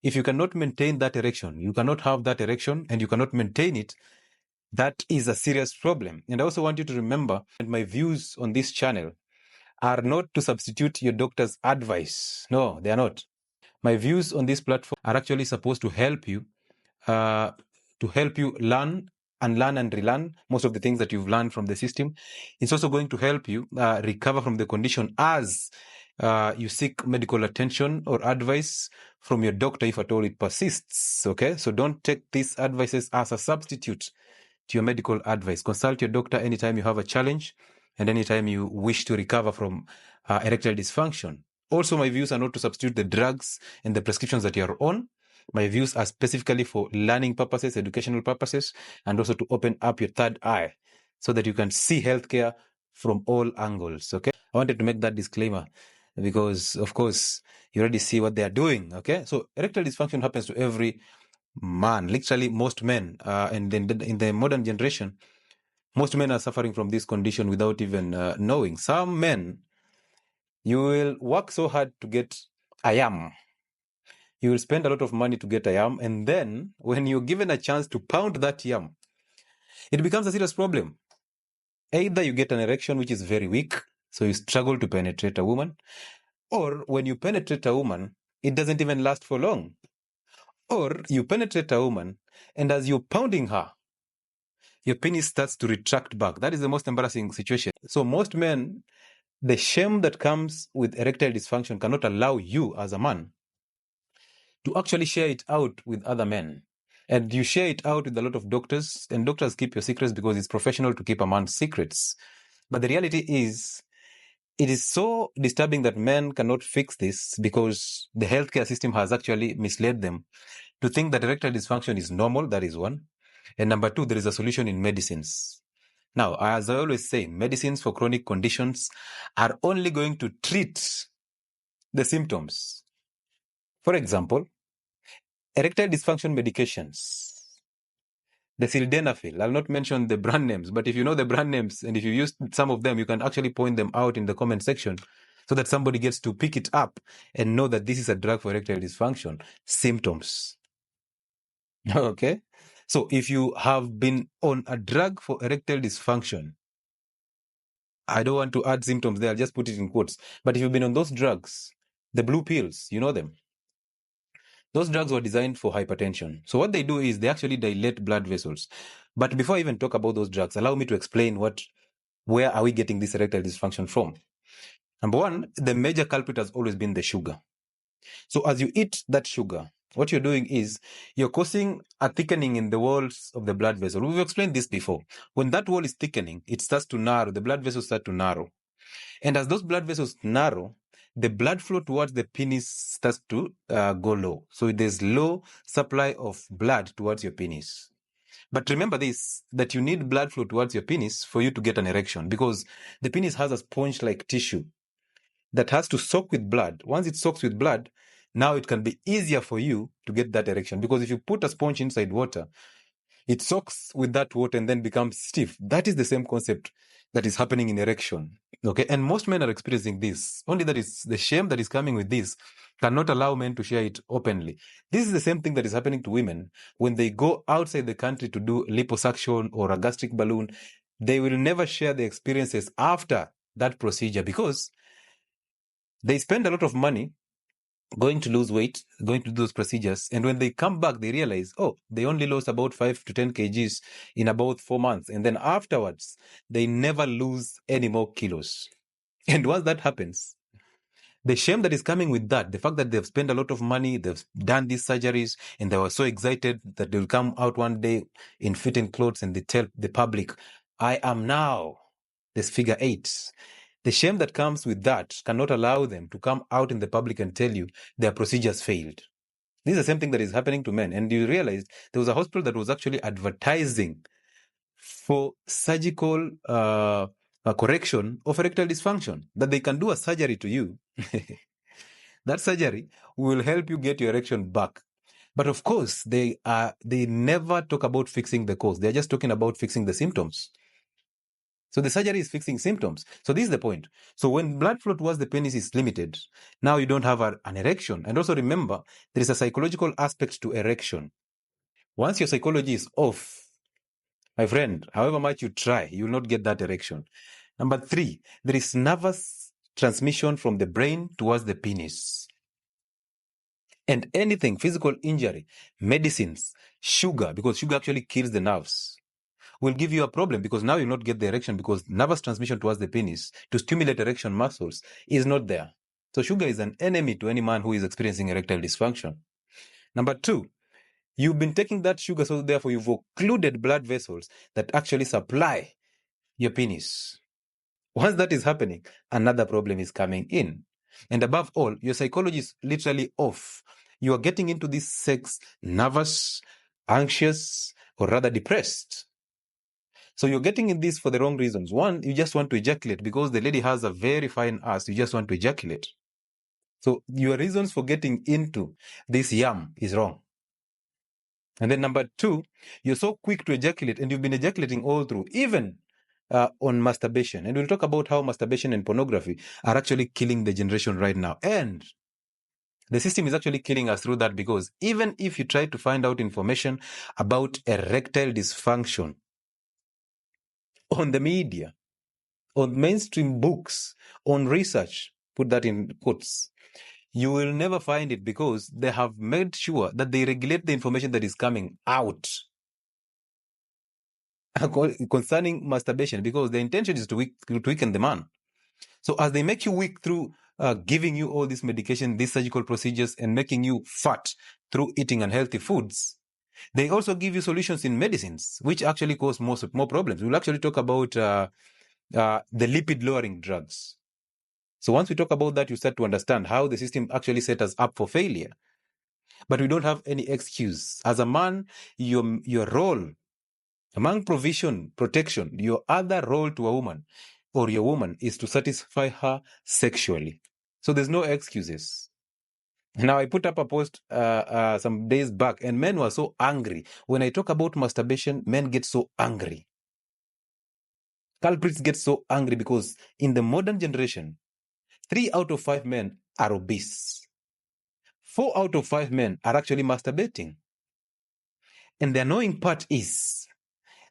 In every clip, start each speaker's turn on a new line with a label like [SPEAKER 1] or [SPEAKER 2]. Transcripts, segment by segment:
[SPEAKER 1] If you cannot maintain that erection, you cannot have that erection and you cannot maintain it, that is a serious problem. And I also want you to remember that my views on this channel are not to substitute your doctor's advice. No, they are not. My views on this platform are actually supposed to help you learn and relearn most of the things that you've learned from the system. It's also going to help you recover from the condition as you seek medical attention or advice from your doctor if at all it persists. Okay, so don't take these advices as a substitute to your medical advice. Consult your doctor anytime you have a challenge and anytime you wish to recover from erectile dysfunction. Also, my views are not to substitute the drugs and the prescriptions that you are on. My views are specifically for learning purposes, educational purposes, and also to open up your third eye so that you can see healthcare from all angles. Okay, I wanted to make that disclaimer because, of course, you already see what they are doing. Okay, so erectile dysfunction happens to every man, literally most men, and in the modern generation, most men are suffering from this condition without even knowing. Some men, you will work so hard to get a yam. You will spend a lot of money to get a yam, and then when you're given a chance to pound that yam, it becomes a serious problem. Either you get an erection which is very weak, so you struggle to penetrate a woman, or when you penetrate a woman, it doesn't even last for long. Or you penetrate a woman, and as you're pounding her, your penis starts to retract back. That is the most embarrassing situation. So most men, the shame that comes with erectile dysfunction cannot allow you as a man to actually share it out with other men. And you share it out with a lot of doctors, and doctors keep your secrets because it's professional to keep a man's secrets. But the reality is, it is so disturbing that men cannot fix this because the healthcare system has actually misled them to think that erectile dysfunction is normal. That is one. And number two, there is a solution in medicines. Now, as I always say, medicines for chronic conditions are only going to treat the symptoms. For example, erectile dysfunction medications. The sildenafil, I'll not mention the brand names, but if you know the brand names and if you use some of them, you can actually point them out in the comment section so that somebody gets to pick it up and know that this is a drug for erectile dysfunction. Symptoms. Okay? So if you have been on a drug for erectile dysfunction, I don't want to add symptoms there, I'll just put it in quotes. But if you've been on those drugs, the blue pills, you know them. Those drugs were designed for hypertension. So what they do is they actually dilate blood vessels. But before I even talk about those drugs, allow me to explain where are we getting this erectile dysfunction from. Number one, the major culprit has always been the sugar. So as you eat that sugar, what you're doing is you're causing a thickening in the walls of the blood vessel. We've explained this before. When that wall is thickening, it starts to narrow. The blood vessels start to narrow. And as those blood vessels narrow, the blood flow towards the penis starts to go low. So there's low supply of blood towards your penis. But remember this, that you need blood flow towards your penis for you to get an erection because the penis has a sponge-like tissue that has to soak with blood. Once it soaks with blood, now it can be easier for you to get that erection because if you put a sponge inside water, it soaks with that water and then becomes stiff. That is the same concept that is happening in erection. Okay, and most men are experiencing this. Only that is the shame that is coming with this cannot allow men to share it openly. This is the same thing that is happening to women when they go outside the country to do liposuction or a gastric balloon. They will never share the experiences after that procedure because they spend a lot of money going to lose weight, going to do those procedures. And when they come back, they realize, oh, they only lost about 5 to 10 kgs in about 4 months. And then afterwards, they never lose any more kilos. And once that happens, the shame that is coming with that, the fact that they've spent a lot of money, they've done these surgeries, and they were so excited that they'll come out one day in fitting clothes and they tell the public, I am now this figure 8. The shame that comes with that cannot allow them to come out in the public and tell you their procedures failed. This is the same thing that is happening to men. And you realize there was a hospital that was actually advertising for surgical correction of erectile dysfunction, that they can do a surgery to you. That surgery will help you get your erection back. But of course, they never talk about fixing the cause. They're just talking about fixing the symptoms. So the surgery is fixing symptoms. So this is the point. So when blood flow towards the penis is limited, now you don't have an erection. And also remember, there is a psychological aspect to erection. Once your psychology is off, my friend, however much you try, you will not get that erection. Number 3, there is nervous transmission from the brain towards the penis. And anything, physical injury, medicines, sugar, because sugar actually kills the nerves, will give you a problem, because now you'll not get the erection because nervous transmission towards the penis to stimulate erection muscles is not there. So sugar is an enemy to any man who is experiencing erectile dysfunction. Number 2, you've been taking that sugar, so therefore you've occluded blood vessels that actually supply your penis. Once that is happening, another problem is coming in. And above all, your psychology is literally off. You are getting into this sex nervous, anxious, or rather depressed. So you're getting in this for the wrong reasons. One, you just want to ejaculate because the lady has a very fine ass. You just want to ejaculate. So your reasons for getting into this yam is wrong. And then number 2, you're so quick to ejaculate, and you've been ejaculating all through, even on masturbation. And we'll talk about how masturbation and pornography are actually killing the generation right now. And the system is actually killing us through that, because even if you try to find out information about erectile dysfunction on the media, on mainstream books, on research, put that in quotes, you will never find it, because they have made sure that they regulate the information that is coming out concerning masturbation, because the intention is to weaken the man. So as they make you weak through giving you all this medication, these surgical procedures, and making you fat through eating unhealthy foods, they also give you solutions in medicines, which actually cause more problems. We'll actually talk about the lipid-lowering drugs. So once we talk about that, you start to understand how the system actually set us up for failure. But we don't have any excuse. As a man, your role, among provision, protection, your other role to a woman or your woman is to satisfy her sexually. So there's no excuses. Now, I put up a post some days back, and men were so angry. When I talk about masturbation, men get so angry. Culprits get so angry because in the modern generation, 3 out of 5 men are obese. 4 out of 5 men are actually masturbating. And the annoying part is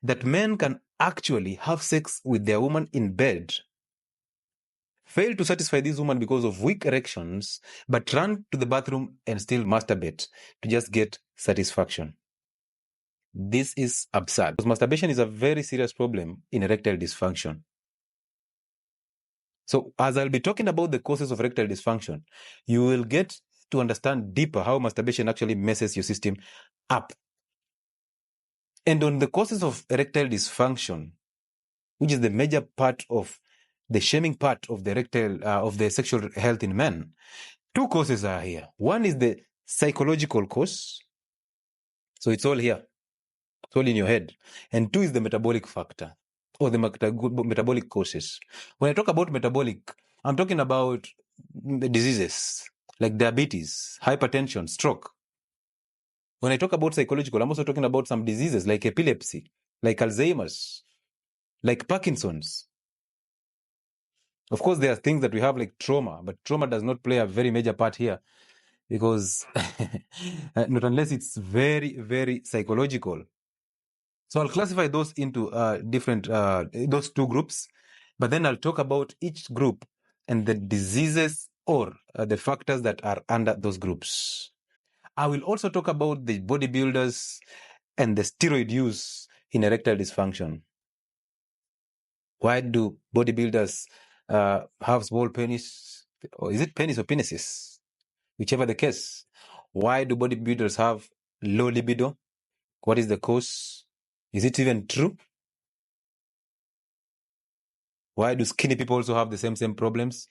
[SPEAKER 1] that men can actually have sex with their woman in bed, fail to satisfy this woman because of weak erections, but run to the bathroom and still masturbate to just get satisfaction. This is absurd, because masturbation is a very serious problem in erectile dysfunction. So as I'll be talking about the causes of erectile dysfunction, you will get to understand deeper how masturbation actually messes your system up. And on the causes of erectile dysfunction, which is the major part of the shaming part of the erectile of the sexual health in men, 2 causes are here. One is the psychological cause. So it's all here. It's all in your head. And 2 is the metabolic factor, or the metabolic causes. When I talk about metabolic, I'm talking about diseases like diabetes, hypertension, stroke. When I talk about psychological, I'm also talking about some diseases like epilepsy, like Alzheimer's, like Parkinson's. Of course, there are things that we have like trauma, but trauma does not play a very major part here, because not unless it's very, very psychological. So I'll classify those into different, those 2 groups, but then I'll talk about each group and the diseases or the factors that are under those groups. I will also talk about the bodybuilders and the steroid use in erectile dysfunction. Why do bodybuilders have small penis? Or is it penis or penises? Whichever the case. Why do bodybuilders have low libido? What is the cause? Is it even true? Why do skinny people also have the same problems?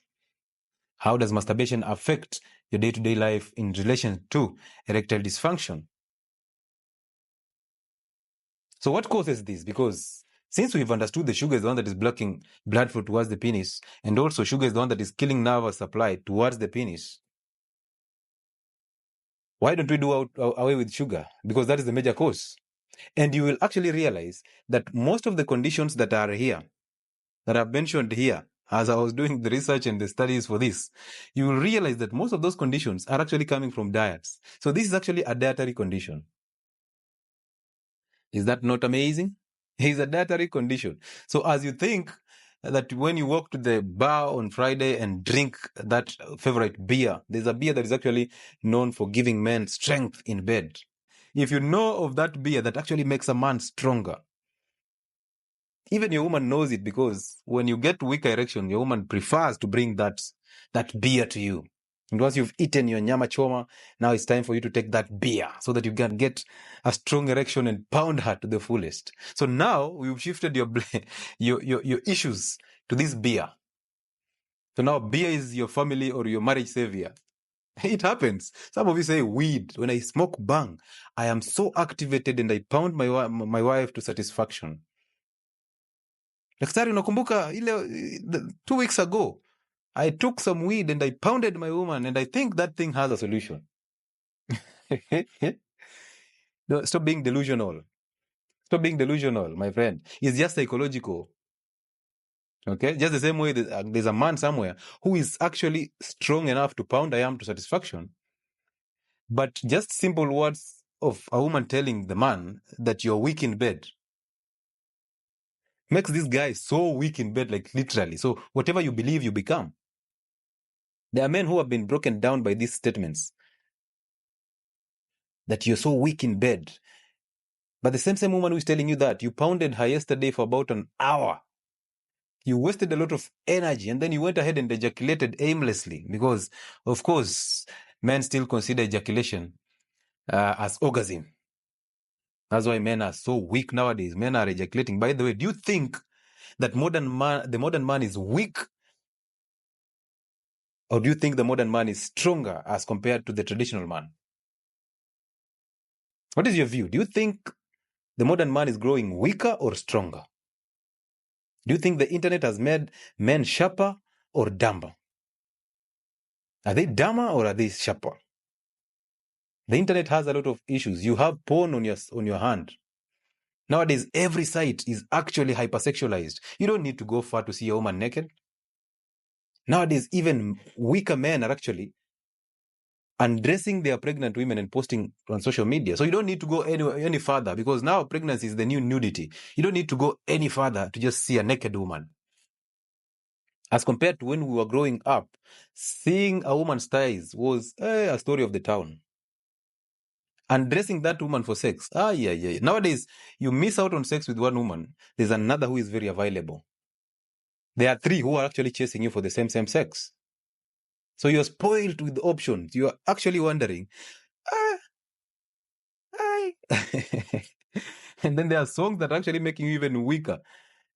[SPEAKER 1] How does masturbation affect your day-to-day life in relation to erectile dysfunction? So what causes this? Because since we've understood the sugar is the one that is blocking blood flow towards the penis, and also sugar is the one that is killing nerve supply towards the penis, why don't we do away with sugar? Because that is the major cause. And you will actually realize that most of the conditions that are here that I've mentioned here, as I was doing the research and the studies for this, you will realize that most of those conditions are actually coming from diets. So this is actually a dietary condition. Is that not amazing? It's a dietary condition. So as you think that when you walk to the bar on Friday and drink that favorite beer, there's a beer that is actually known for giving men strength in bed. If you know of that beer that actually makes a man stronger, even your woman knows it, because when you get weak erection, your woman prefers to bring that beer to you. And once you've eaten your nyama choma, now it's time for you to take that beer so that you can get a strong erection and pound her to the fullest. So now we've shifted your issues to this beer. So now beer is your family or your marriage savior. It happens. Some of you say weed. When I smoke bang, I am so activated and I pound my wife to satisfaction. Daktari, unakumbuka ile 2 weeks ago, I took some weed and I pounded my woman, and I think that thing has a solution. No, stop being delusional. Stop being delusional, my friend. It's just psychological. Okay? Just the same way that there's a man somewhere who is actually strong enough to pound I am to satisfaction. But just simple words of a woman telling the man that you're weak in bed makes this guy so weak in bed, like literally. So whatever you believe, you become. There are men who have been broken down by these statements, that you're so weak in bed. But the same woman who is telling you that, you pounded her yesterday for about an hour. You wasted a lot of energy, and then you went ahead and ejaculated aimlessly, because, of course, men still consider ejaculation as orgasm. That's why men are so weak nowadays. Men are ejaculating. By the way, do you think that the modern man is weak? Or do you think the modern man is stronger as compared to the traditional man? What is your view? Do you think the modern man is growing weaker or stronger? Do you think the internet has made men sharper or dumber? Are they dumber or are they sharper? The internet has a lot of issues. You have porn on your hand. Nowadays, every site is actually hypersexualized. You don't need to go far to see a woman naked. Nowadays, even weaker men are actually undressing their pregnant women and posting on social media. So you don't need to go any further, because now pregnancy is the new nudity. You don't need to go any further to just see a naked woman. As compared to when we were growing up, seeing a woman's thighs was a story of the town. Undressing that woman for sex, yeah. Nowadays, you miss out on sex with one woman, there's another who is very available. There are 3 who are actually chasing you for the same sex. So you're spoiled with options. You're actually wondering, and then there are songs that are actually making you even weaker.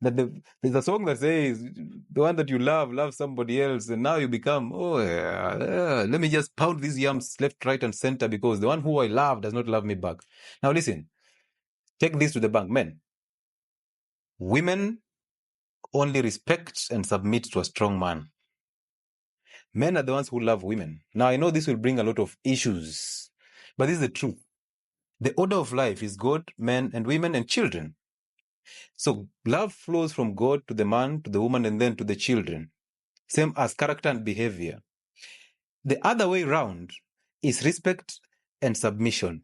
[SPEAKER 1] There's a song that says, the one that you love somebody else, and now you become, let me just pound these yams left, right, and center, because the one who I love does not love me back. Now listen, take this to the bank. Men, women only respect and submit to a strong man. Men are the ones who love women. Now I know this will bring a lot of issues, but this is the truth. The order of life is God, men, and women, and children. So love flows from God to the man, to the woman, and then to the children. Same as character and behavior. The other way round is respect and submission.